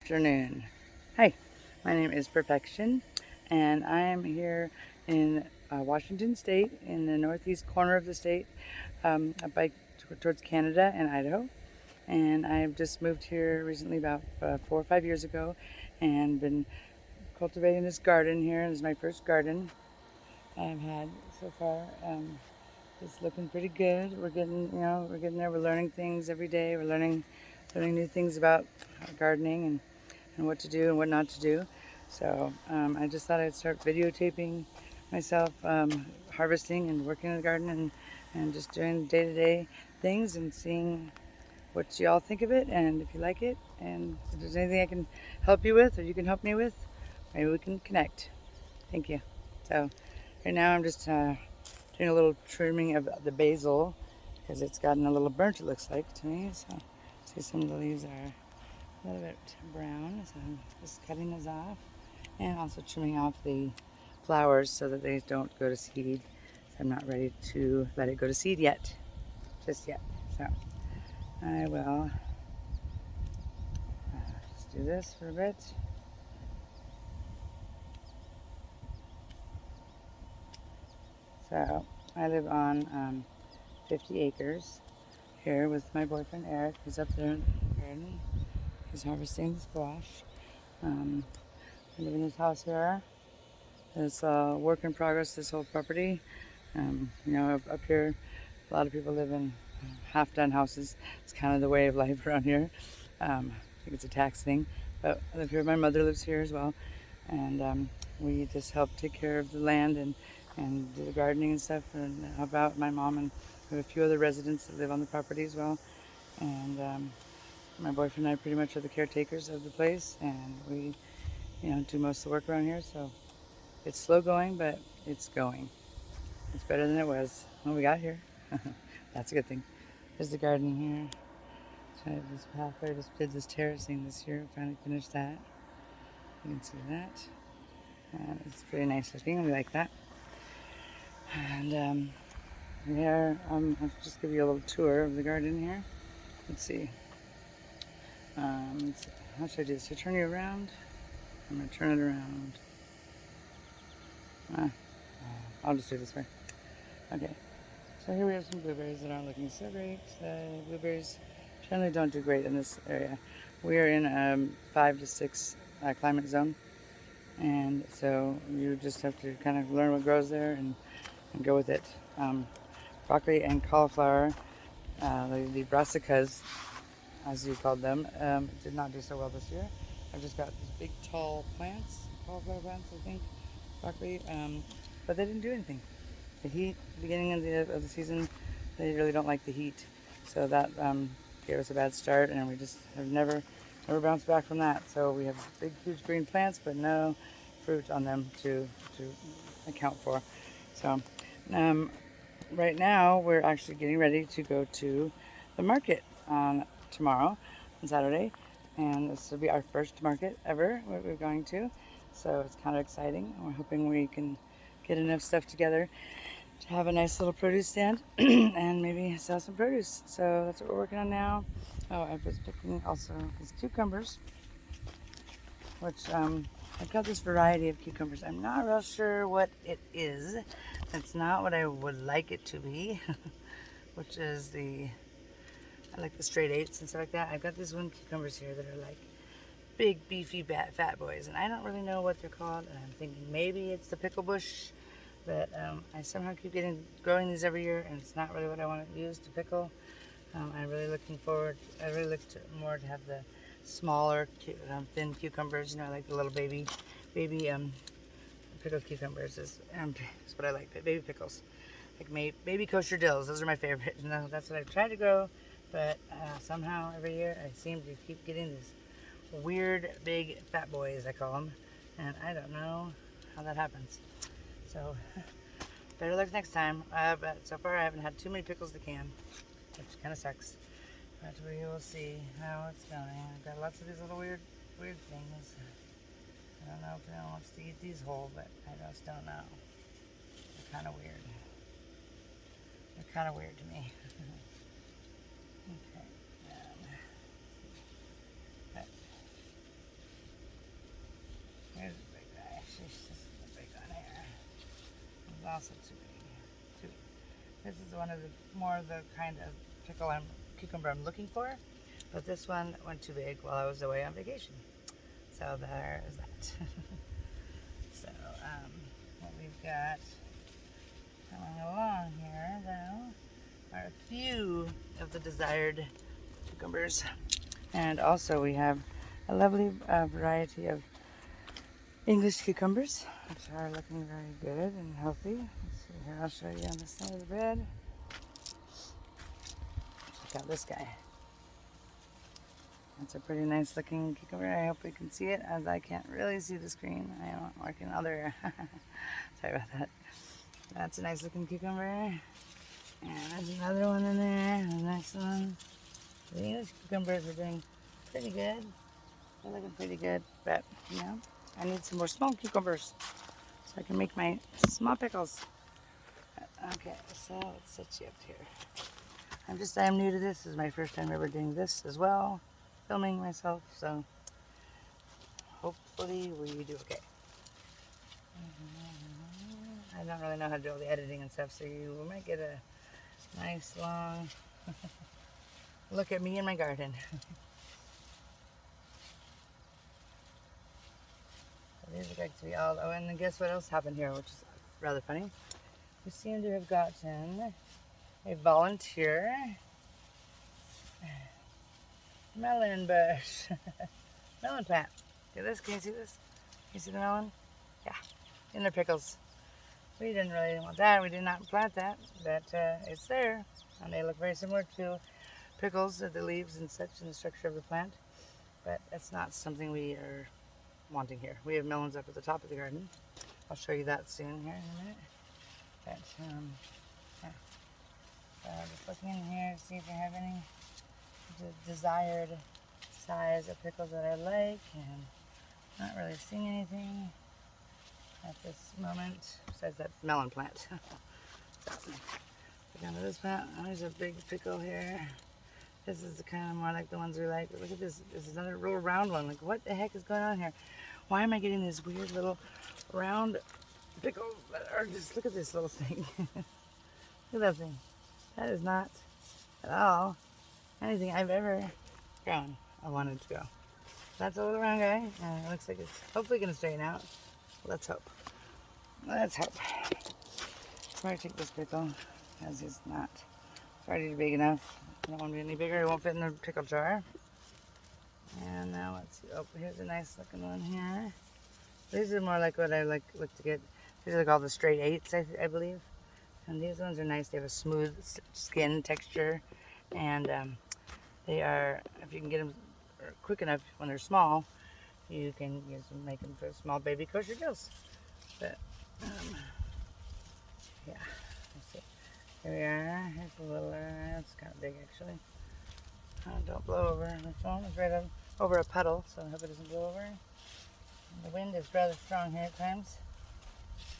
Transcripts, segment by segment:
afternoon. Hi, my name is Perfection, and I am here in Washington State, in the northeast corner of the state, up towards Canada and Idaho. And I've just moved here recently, about 4 or 5 years ago, and been cultivating this garden here. This is my first garden I've had so far. It's looking pretty good. We're getting there. We're learning things every day. We're learning new things about gardening and what to do and what not to do. So I just thought I'd start videotaping myself harvesting and working in the garden and just doing day-to-day things and seeing what you all think of it and if you like it and if there's anything I can help you with or you can help me with, maybe we can connect. Thank you. So right now I'm just doing a little trimming of the basil because it's gotten a little burnt, it looks like to me. So see, some of the leaves are a little bit brown, so I'm just cutting those off and also trimming off the flowers so that they don't go to seed. So I'm not ready to let it go to seed yet, just yet. So I will just do this for a bit. So I live on 50 acres here with my boyfriend Eric, who's up there in the garden. He's harvesting the squash. I live in this house here. It's a work in progress, this whole property. Up here, a lot of people live in half-done houses. It's kind of the way of life around here. I think it's a tax thing. But I live here. My mother lives here as well. And we just help take care of the land and do the gardening and stuff and help out my mom. And we have a few other residents that live on the property as well. And my boyfriend and I pretty much are the caretakers of the place. And we, do most of the work around here. So it's slow going, but it's going. It's better than it was when we got here. That's a good thing. There's the garden here. Tried this pathway. Just did this terracing this year. Finally finished that. You can see that. And it's pretty nice looking. We like that. And I'll just give you a little tour of the garden here. Let's see. How should I do this? So turn you around. I'm going to turn it around. I'll just do it this way. Okay. So here we have some blueberries that aren't looking so great. The blueberries generally don't do great in this area. We are in a 5 to 6 climate zone, and so you just have to kind of learn what grows there and go with it. Broccoli and cauliflower, the brassicas, as you called them, did not do so well this year. I've just got these big tall plants, cauliflower plants, I think, broccoli, but they didn't do anything. The heat, beginning of the season, they really don't like the heat, so that gave us a bad start, and we just have never bounced back from that. So we have big, huge green plants, but no fruit on them to account for. So right now we're actually getting ready to go to the market on tomorrow, on Saturday, and this will be our first market ever we're going to. So it's kind of exciting. We're hoping we can get enough stuff together to have a nice little produce stand and maybe sell some produce. So that's what we're working on now. Oh, I was picking also these cucumbers, which I've got this variety of cucumbers. I'm not real sure what it is. It's not what I would like it to be, which is I like the straight eights and stuff like that. I've got these one cucumbers here that are like big, beefy, fat boys, and I don't really know what they're called. And I'm thinking maybe it's the pickle bush, but I somehow keep growing these every year, and it's not really what I want to use to pickle. I really look more to have the smaller, thin cucumbers. I like the little baby pickled cucumbers. Is what I like. Baby pickles, like baby kosher dills. Those are my favorite. That's what I've tried to grow, but somehow every year I seem to keep getting these weird big fat boys, I call them, and I don't know how that happens. So better luck next time. But so far I haven't had too many pickles to can, which kind of sucks. But we will see how it's going. I've got lots of these little weird things. I don't know if anyone wants to eat these whole, but I just don't know. They're kind of weird. They're kind of weird to me. Okay. also too big. This is one of the more of the kind of cucumber I'm looking for, but this one went too big while I was away on vacation. So there is that. So what we've got coming along here, though, are a few of the desired cucumbers, and also we have a lovely variety of English cucumbers, which are looking very good and healthy. Let's see here, I'll show you on the side of the bed. Check out this guy. That's a pretty nice looking cucumber. I hope you can see it, as I can't really see the screen. I am working other. Sorry about that. That's a nice looking cucumber. And there's another one in there. A nice one. The English cucumbers are doing pretty good. They're looking pretty good, but you know, I need some more small cucumbers so I can make my small pickles. Okay, so let's set you up here. I'm new to this. This is my first time ever doing this as well, filming myself, so hopefully we do okay. I don't really know how to do all the editing and stuff, so you might get a nice long look at me in my garden. These look like to be all. Oh, and then guess what else happened here, which is rather funny. We seem to have gotten a volunteer melon bush. Melon plant. Look at this. Can you see this? Can you see the melon? Yeah. In the pickles. We didn't really want that. We did not plant that, but it's there. And they look very similar to pickles, the leaves and such, in the structure of the plant. But that's not something we are wanting here. We have melons up at the top of the garden. I'll show you that soon here in a minute. But yeah. So just looking in here to see if I have any desired size of pickles that I like, and not really seeing anything at this moment besides that melon plant. So go down to this plant. Oh, there's a big pickle here. This is the kind of more like the ones we like. But look at this. This is another real round one. Like, what the heck is going on here? Why am I getting these weird little round pickles that are just, look at this little thing. Look at that thing. That is not at all anything I've ever grown. I wanted to go. That's a little round guy, and it looks like it's hopefully going to straighten out. Let's hope. Let's hope. Before I take this pickle, as it's not, it's already big enough. I don't want to be any bigger. It won't fit in the pickle jar. And now let's see. Oh, here's a nice looking one here. These are more like what I like to get. These are like all the straight eights, I believe. And these ones are nice. They have a smooth skin texture, and they are, if you can get them quick enough when they're small, you can use them, make them for small baby kosher gills. But yeah, let's see. Here we are. Here's a little. It's kind of big actually. Don't blow over. The phone is right over a puddle, so I hope it doesn't blow over. And the wind is rather strong here at times.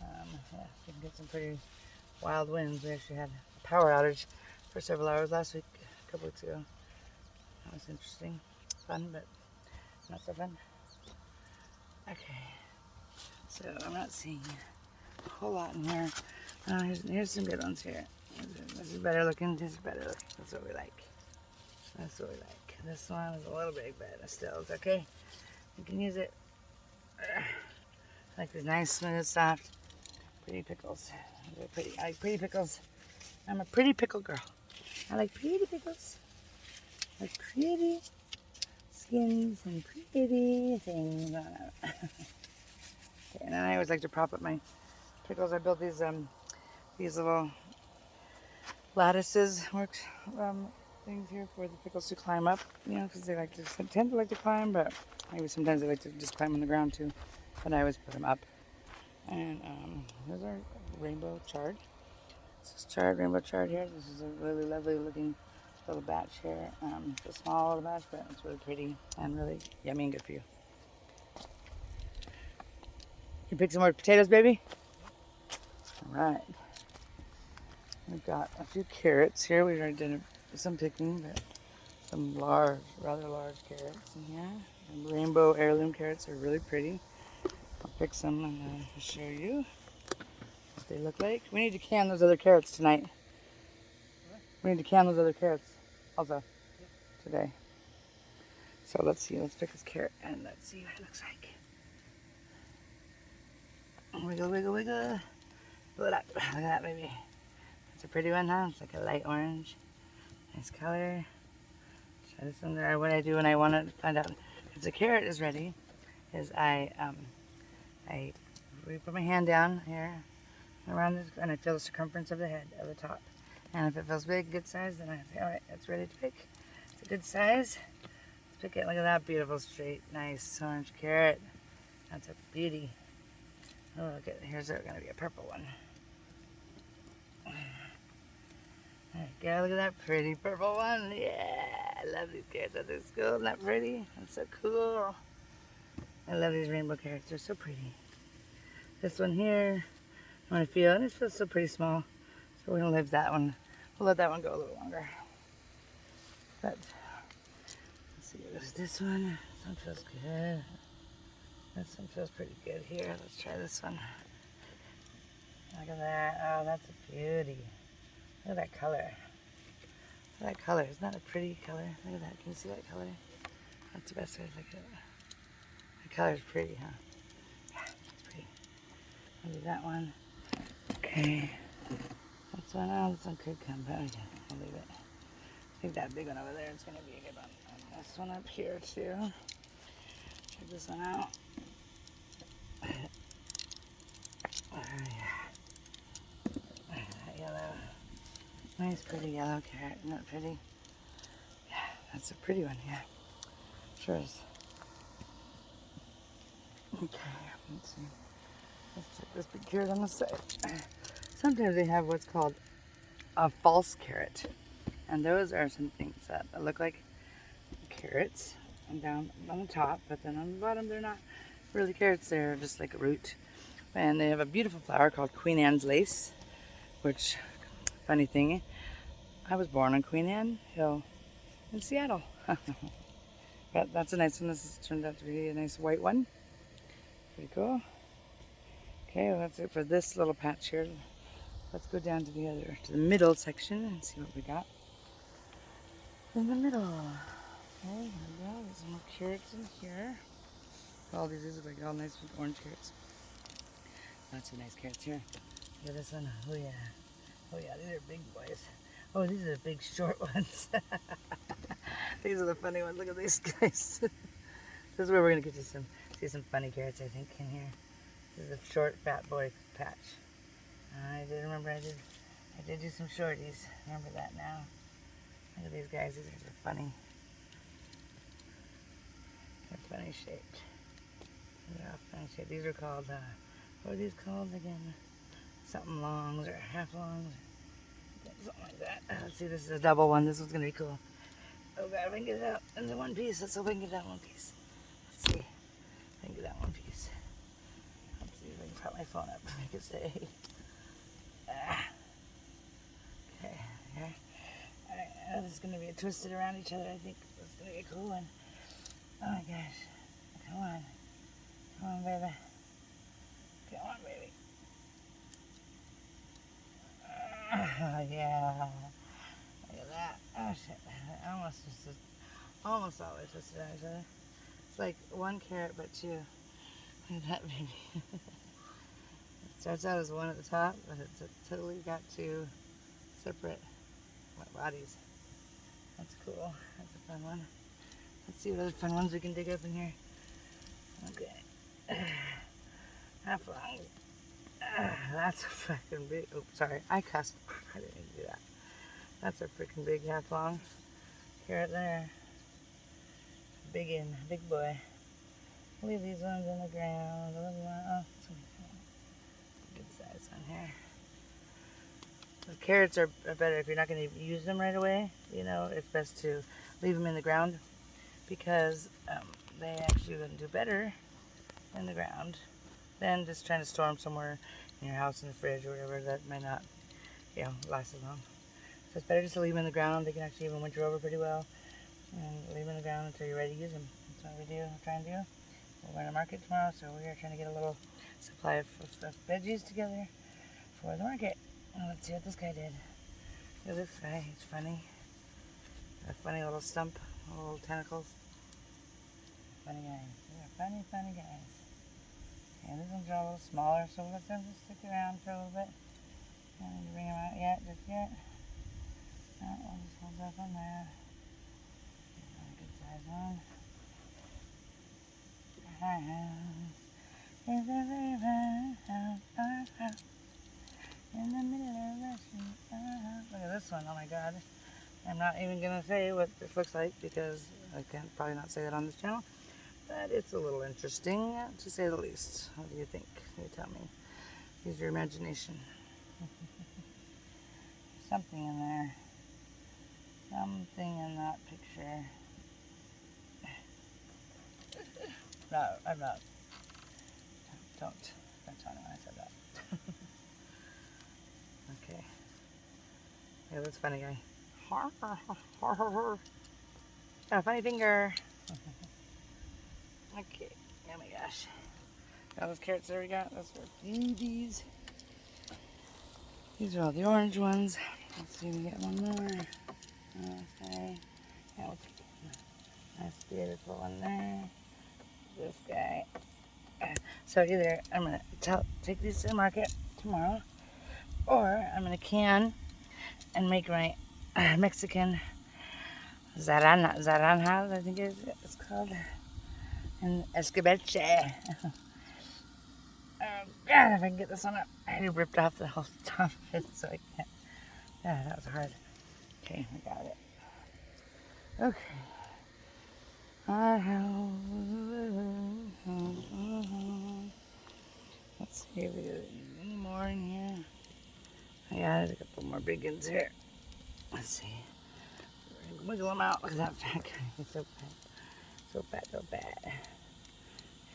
Yeah, you can get some pretty wild winds. We actually had a power outage for several hours last week, a couple weeks ago. That was interesting. Fun, but not so fun. Okay, so I'm not seeing a whole lot in here. Here's some good ones here. This is better looking. This is better looking. That's what we like. That's what we like. This one is a little big, but still it's okay. You can use it. I like these nice, smooth, soft, pretty pickles. They're pretty. I like pretty pickles. I'm a pretty pickle girl. I like pretty pickles. I like pretty skins and pretty things. Okay, and then I always like to prop up my pickles. I built these little lattices, things here for the pickles to climb up, you know, because they tend to like to climb, but maybe sometimes they like to just climb on the ground too. But I always put them up. And here's our rainbow chard. This is rainbow chard here. This is a really lovely looking little batch here. It's a small little batch, but it's really pretty and really yummy and good for you. You pick some more potatoes, baby? All right. We've got a few carrots here. We already did some picking, but some rather large carrots in here. And rainbow heirloom carrots are really pretty. I'll pick some and show you. they look like. We need to can those other carrots tonight. We need to can those other carrots also today. So let's see. Let's pick this carrot and let's see what it looks like. Wiggle, wiggle, wiggle. Pull it up. Look at that, baby. It's a pretty one, huh? It's like a light orange. Nice color. Try this one there. What I do when I want to find out if the carrot is ready is I put my hand down here around this, and I feel the circumference of the head, of the top. And if it feels big, good size, then I say, all right, it's ready to pick. It's a good size. Let's pick it. Look at that beautiful, straight, nice orange carrot. That's a beauty. Oh, look at, here's going to be a purple one. There you go, look at that pretty purple one. Yeah, I love these carrots. That is cool. Isn't that pretty? That's so cool. I love these rainbow carrots. They're so pretty. This one here, I want to feel, and it feels so pretty small. So we're going to leave that one. We'll let that one go a little longer. But, let's see, there's this one. This one feels good. This one feels pretty good here. Let's try this one. Look at that. Oh, that's a beauty. Look at that color. Look at that color. Isn't that a pretty color? Look at that. Can you see that color? That's the best way to look at it. The color's pretty, huh? Yeah, it's pretty. I'll do that one. Okay. This one, oh, this one could come, but okay, I'll leave it. I think that big one over there is going to be a good one. And this one up here, too. Check this one out. Oh, yeah. That yellow. Nice, pretty yellow carrot. Isn't that pretty? Yeah, that's a pretty one, yeah. Sure is. Okay, let's see. Let's take this big carrot on the side. Sometimes they have what's called a false carrot. And those are some things that look like carrots and down on the top, but then on the bottom they're not really carrots, they're just like a root. And they have a beautiful flower called Queen Anne's lace, which, funny thing, I was born on Queen Anne Hill in Seattle. But that's a nice one. This has turned out to be a nice white one. Pretty cool. Okay, well, that's it for this little patch here. Let's go down to the middle section and see what we got in the middle. Okay, here we go. There's some more carrots in here. All these look like all nice with orange carrots. Lots of nice carrots here. Look at this one. Oh yeah. Oh yeah, these are big boys. Oh, these are the big short ones. These are the funny ones. Look at these guys. This is where we're gonna get to see some funny carrots, I think, in here. This is a short fat boy patch. I did remember I did do some shorties. Remember that now. Look at these guys. These guys are funny. They're funny shaped. They're all funny shaped. These are called, what are these called again? Something longs or half longs. Something like that. Let's see, this is a double one. This one's going to be cool. Oh god, if I can get it out into one piece. Let's hope I can get that one piece. Let's see if I can get that one piece. Let's see if I can prop my phone up and make it stay. Okay, here. Alright, this is going to be twisted around each other. I think this is going to be a cool one. Oh my gosh. Come on. Come on, baby. Come on, baby. Yeah. Look at that. Oh shit. I almost always twisted around each other. It's like one carrot but two. Look at that baby. It starts out as one at the top, but it's totally got two separate bodies. That's cool. That's a fun one. Let's see what other fun ones we can dig up in here. Okay. Half long. That's a freaking big. Oh, sorry. I cussed. I didn't mean to do that. That's a freaking big half long carrot there. Big boy. Leave these ones on the ground. Oh, good size one here. The carrots are better if you're not going to use them right away. You know, it's best to leave them in the ground because they actually wouldn't do better in the ground than just trying to store them somewhere in your house in the fridge or whatever that may not, you know, last as long. So it's better just to leave them in the ground. They can actually even winter over pretty well, and leave them in the ground until you're ready to use them. That's what we do. Try and do. We're going to market tomorrow, so we are trying to get a little supply of veggies together for the market. Let's see what this guy did. Look at this guy, he's funny. A funny little stump, little tentacles. Funny guys. They're funny guys. Okay, these ones are a little smaller, so we'll let them just stick around for a little bit. I don't need to bring them out yet, just yet. No, we'll just hold off on that. A good size one. Our house is a river house, our house. In the middle of the ocean, our house. Look at this one, oh my god. I'm not even going to say what this looks like because I can't probably not say that on this channel. But it's a little interesting, to say the least. What do you think? You tell me. Use your imagination. Something in there. Something in that picture. No, I'm not. Don't tell me when I said that. Okay. Yeah, that's funny guy. Got a funny finger. Okay. Oh my gosh. Got those carrots there we got. Those are beauties. These are all the orange ones. Let's see if we get one more. Okay. Yeah, we'll take it. Nice beautiful one there. This guy. So either I'm going to take these to the market tomorrow, or I'm going to can and make my Mexican zaranjas, I think it's called, and escabeche. God, if I can get this one up. I already ripped off the whole top of it, so I can't. Yeah, that was hard. Okay, I got it. Okay. Our house. Let's see if we get any more in here. I got a couple more big ones here. Let's see. We're gonna wiggle them out. Look at that fat guy. He's so fat. So fat, so bad.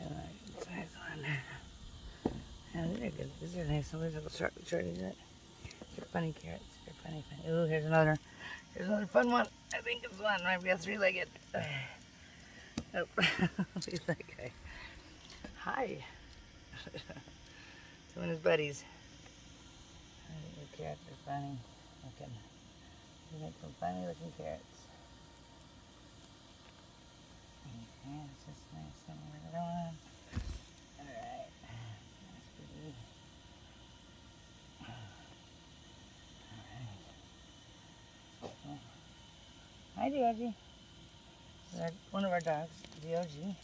And like size one. Yeah, they're good. These are nice. Some of these little shorties. They're funny carrots. They're funny. Ooh, here's another fun one. I think it's one. Might be a three-legged. Oh, look at that guy. Hi. Two of his buddies. I think the carrots are funny looking. We make some funny looking carrots. Okay, it's just nice and we're going. Alright. That's pretty. Alright. Hi, Georgie. One of our dogs, Georgie.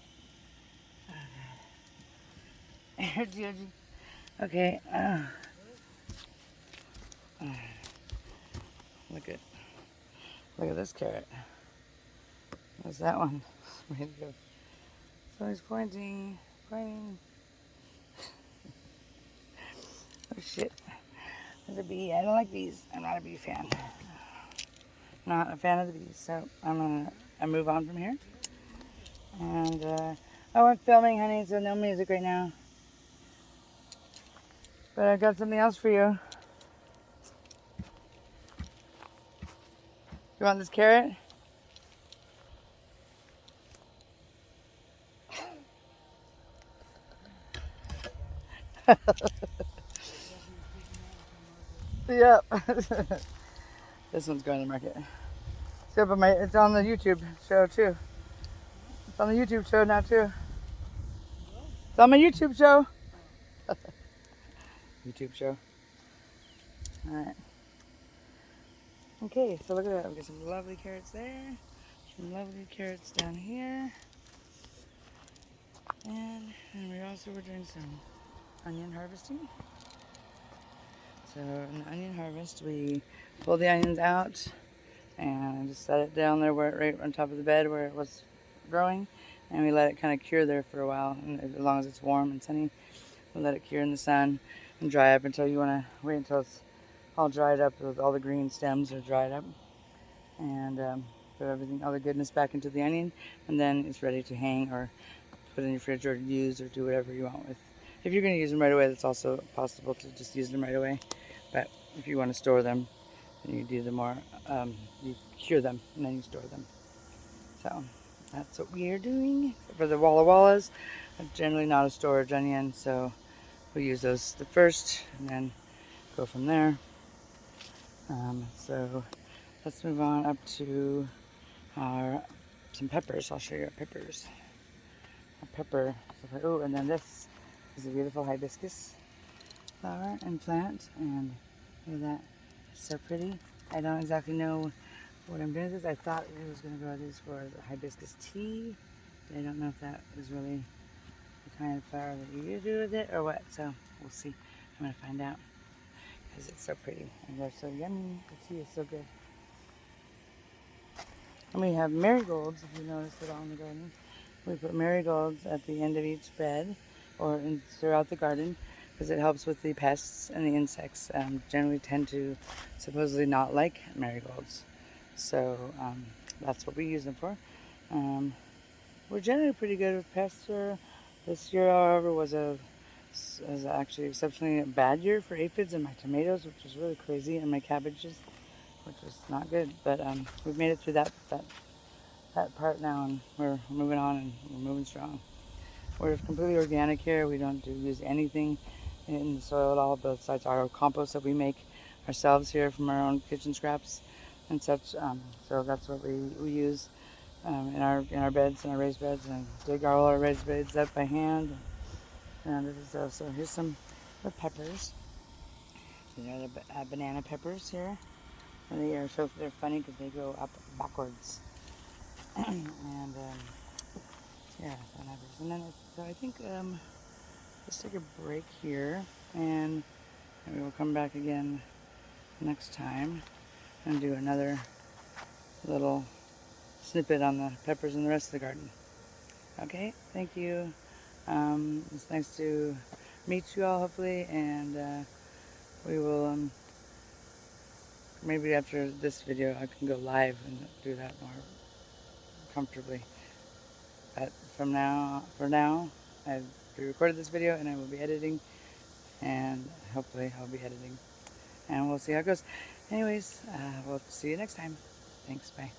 Here's Georgie. Okay. Look at this carrot. What's that one? Ready to go. So he's pointing. Oh shit. There's a bee. I don't like bees. I'm not a bee fan. Not a fan of the bees. So I'm gonna move on from here. And oh, I'm filming, honey, so no music right now. But I've got something else for you. You want this carrot? Yep. This one's going to the market. So, but it's on the YouTube show too. It's on the YouTube show now too. It's on my YouTube show. YouTube show. Alright. Okay, so look at that. We got some lovely carrots there. Some lovely carrots down here. And we also were doing some onion harvesting. So in the onion harvest, we pull the onions out and just set it down there right on top of the bed where it was growing. And we let it kind of cure there for a while. And as long as it's warm and sunny, we let it cure in the sun and dry up until you want to wait until it's all dried up, with all the green stems are dried up. And put everything, all the goodness back into the onion. And then it's ready to hang or put in your fridge or use or do whatever you want with. If you're going to use them right away, that's also possible to just use them right away. But if you want to store them, then you do the more, you cure them and then you store them. So that's what we are doing. For the Walla Wallas, generally not a storage onion, so we use those the first, and then go from there. So let's move on up to some peppers. I'll show you our peppers. Our pepper. Oh, and then this is a beautiful hibiscus flower and plant. And look at that. It's so pretty. I don't exactly know what I'm doing with this. I thought I was going to grow these for the hibiscus tea. I don't know if that is really the kind of flower that you do with it or what. So we'll see. I'm going to find out. Because it's so pretty and they're so yummy. The tea is so good. And we have marigolds, if you notice it all in the garden. We put marigolds at the end of each bed or throughout the garden because it helps with the pests and the insects. Generally tend to supposedly not like marigolds. So that's what we use them for. We're generally pretty good with pests here. This year, however, was actually exceptionally a bad year for aphids in my tomatoes, which was really crazy, and my cabbages, which was not good. But we've made it through that part now, and we're moving on, and we're moving strong. We're completely organic here. We don't use anything in the soil at all, besides our compost that we make ourselves here from our own kitchen scraps and such. So that's what we use in our beds, in our raised beds, and dig all our raised beds up by hand. And this is so here's some peppers. These are the banana peppers here. And they're funny because they go up backwards. And yeah, peppers. And then so I think let's take a break here, and we will come back again next time and do another little snippet on the peppers and the rest of the garden. Okay, thank you. It's nice to meet you all, hopefully, and we will, maybe after this video I can go live and do that more comfortably. But for now, I've pre-recorded this video and I will be editing, and hopefully I'll be editing, and we'll see how it goes. Anyways, we'll see you next time. Thanks, bye.